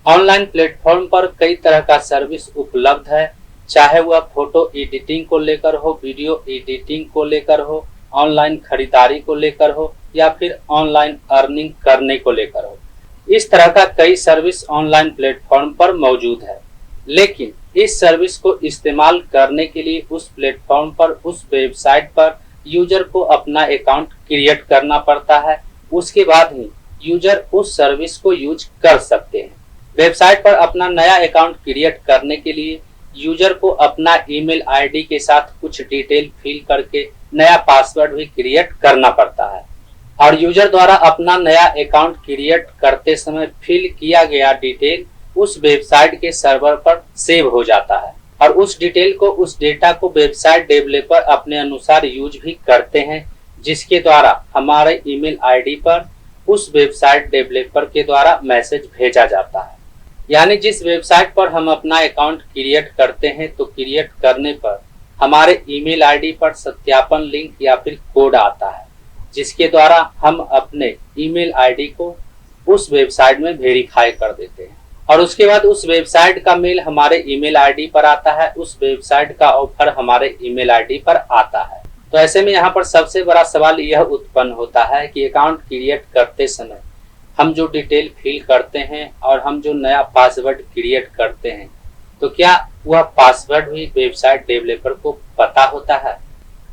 Online platform पर कई तरह का सर्विस उपलब्ध है, चाहे वह फोटो एडिटिंग को लेकर हो, वीडियो एडिटिंग को लेकर हो, ऑनलाइन खरीदारी को लेकर हो या फिर ऑनलाइन अर्निंग करने को लेकर हो। इस तरह का कई सर्विस ऑनलाइन प्लेटफॉर्म पर मौजूद है, लेकिन इस सर्विस को इस्तेमाल करने के लिए उस प्लेटफॉर्म पर, उस वेबसाइट पर यूजर को अपना अकाउंट क्रिएट करना पड़ता है। उसके बाद ही यूजर उस सर्विस को यूज कर सकते हैं। वेबसाइट पर अपना नया अकाउंट क्रिएट करने के लिए यूजर को अपना ईमेल आईडी के साथ कुछ डिटेल फिल करके नया पासवर्ड भी क्रिएट करना पड़ता है और यूजर द्वारा अपना नया अकाउंट क्रिएट करते समय फिल किया गया डिटेल उस वेबसाइट के सर्वर पर सेव हो जाता है और उस डिटेल को, उस डेटा को वेबसाइट डेवलपर अपने अनुसार यूज भी करते हैं, जिसके द्वारा हमारे ईमेल आईडी पर उस वेबसाइट डेवलपर के द्वारा मैसेज भेजा जाता है। यानी जिस वेबसाइट पर हम अपना अकाउंट क्रिएट करते हैं तो क्रिएट करने पर हमारे ईमेल आईडी पर सत्यापन लिंक या फिर कोड आता है, जिसके द्वारा हम अपने ईमेल आईडी को उस वेबसाइट में वेरीफाई कर देते हैं और उसके बाद उस वेबसाइट का मेल हमारे ईमेल आईडी पर आता है, उस वेबसाइट का ऑफर हमारे ईमेल आईडी पर आता है। तो ऐसे में यहाँ पर सबसे बड़ा सवाल यह उत्पन्न होता है कि अकाउंट क्रिएट करते समय हम जो डिटेल फिल करते हैं और हम जो नया पासवर्ड क्रिएट करते हैं तो क्या वह पासवर्ड भी वेबसाइट डेवलपर को पता होता है,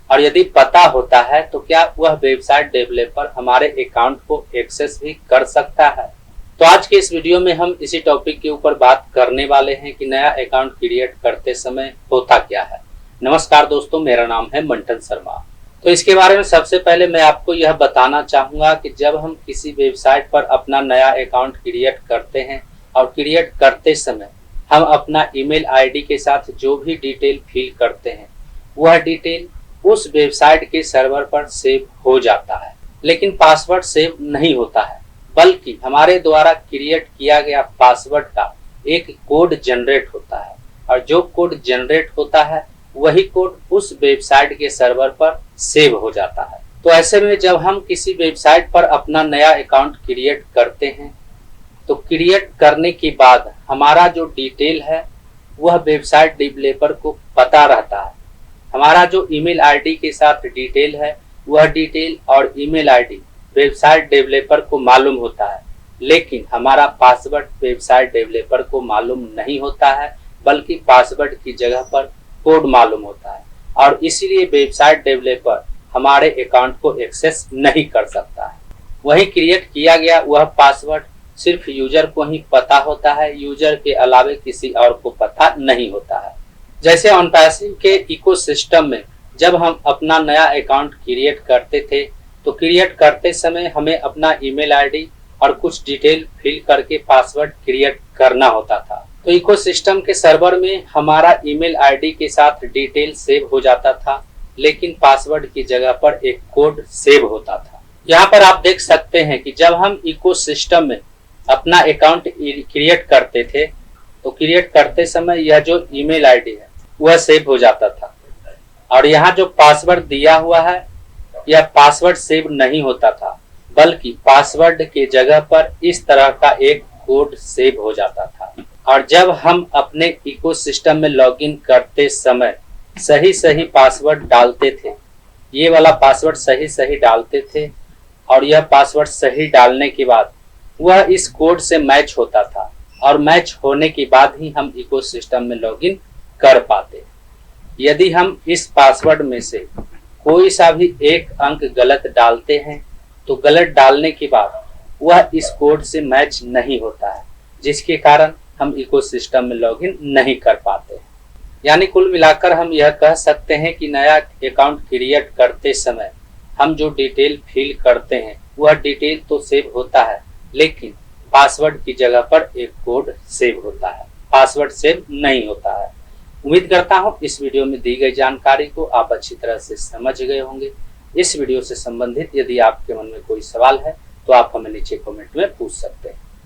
और यदि पता होता है तो क्या वह वेबसाइट डेवलपर हमारे अकाउंट को एक्सेस भी कर सकता है। तो आज के इस वीडियो में हम इसी टॉपिक के ऊपर बात करने वाले हैं कि नया अकाउंट क्रिएट करते समय होता क्या है। नमस्कार दोस्तों, मेरा नाम है मंटन शर्मा। तो इसके बारे में सबसे पहले मैं आपको यह बताना चाहूंगा कि जब हम किसी वेबसाइट पर अपना नया अकाउंट क्रिएट करते हैं और क्रिएट करते समय हम अपना ईमेल आईडी के साथ जो भी डिटेल फिल करते हैं वह डिटेल उस वेबसाइट के सर्वर पर सेव हो जाता है, लेकिन पासवर्ड सेव नहीं होता है, बल्कि हमारे द्वारा क्रिएट किया गया पासवर्ड का एक कोड जनरेट होता है और जो कोड जनरेट होता है वही कोड उस वेबसाइट के सर्वर पर सेव हो जाता है। तो ऐसे में जब हम किसी वेबसाइट पर अपना नया अकाउंट क्रिएट करते हैं तो क्रिएट करने के बाद हमारा जो डिटेल है वह वेबसाइट डेवलपर को पता रहता है। हमारा जो ईमेल आईडी के साथ डिटेल है वह डिटेल और ईमेल आईडी वेबसाइट डेवलपर को मालूम होता है, लेकिन हमारा पासवर्ड वेबसाइट डेवलपर को मालूम नहीं होता है, बल्कि पासवर्ड की जगह पर कोड मालूम होता है और इसीलिए वेबसाइट डेवलपर हमारे अकाउंट को एक्सेस नहीं कर सकता है। वही क्रिएट किया गया वह पासवर्ड सिर्फ यूजर को ही पता होता है, यूजर के अलावे किसी और को पता नहीं होता है। जैसे OnPassword के इकोसिस्टम में जब हम अपना नया अकाउंट क्रिएट करते थे तो क्रिएट करते समय हमें अपना ईमेल आईडी और कुछ डिटेल फिल करके पासवर्ड क्रिएट करना होता था। तो इकोसिस्टम के सर्वर में हमारा ईमेल आईडी के साथ डिटेल सेव हो जाता था, लेकिन पासवर्ड की जगह पर एक कोड सेव होता था। यहाँ पर आप देख सकते हैं कि जब हम इकोसिस्टम में अपना अकाउंट क्रिएट करते थे तो क्रिएट करते समय यह जो ईमेल आईडी है वह सेव हो जाता था और यहाँ जो पासवर्ड दिया हुआ है यह पासवर्ड सेव नहीं होता था, बल्कि पासवर्ड के जगह पर इस तरह का एक कोड सेव हो जाता था। और जब हम अपने इकोसिस्टम में लॉगिन करते समय सही पासवर्ड डालते थे, ये वाला पासवर्ड सही डालते थे और यह पासवर्ड सही डालने के बाद वह इस कोड से मैच होता था और मैच होने के बाद ही हम इकोसिस्टम में लॉगिन कर पाते। यदि हम इस पासवर्ड में से कोई सा भी एक अंक गलत डालते हैं तो गलत डालने के बाद वह इस कोड से मैच नहीं होता है, जिसके कारण हम इकोसिस्टम में लॉगिन नहीं कर पाते। यानी कुल मिलाकर हम यह कह सकते हैं कि नया अकाउंट क्रिएट करते समय हम जो डिटेल फिल करते हैं वह डिटेल तो सेव होता है, लेकिन पासवर्ड की जगह पर एक कोड सेव होता है, पासवर्ड सेव नहीं होता है। उम्मीद करता हूं इस वीडियो में दी गई जानकारी को आप अच्छी तरह से समझ गए होंगे। इस वीडियो से संबंधित यदि आपके मन में कोई सवाल है तो आप हमें नीचे कमेंट में पूछ सकते हैं।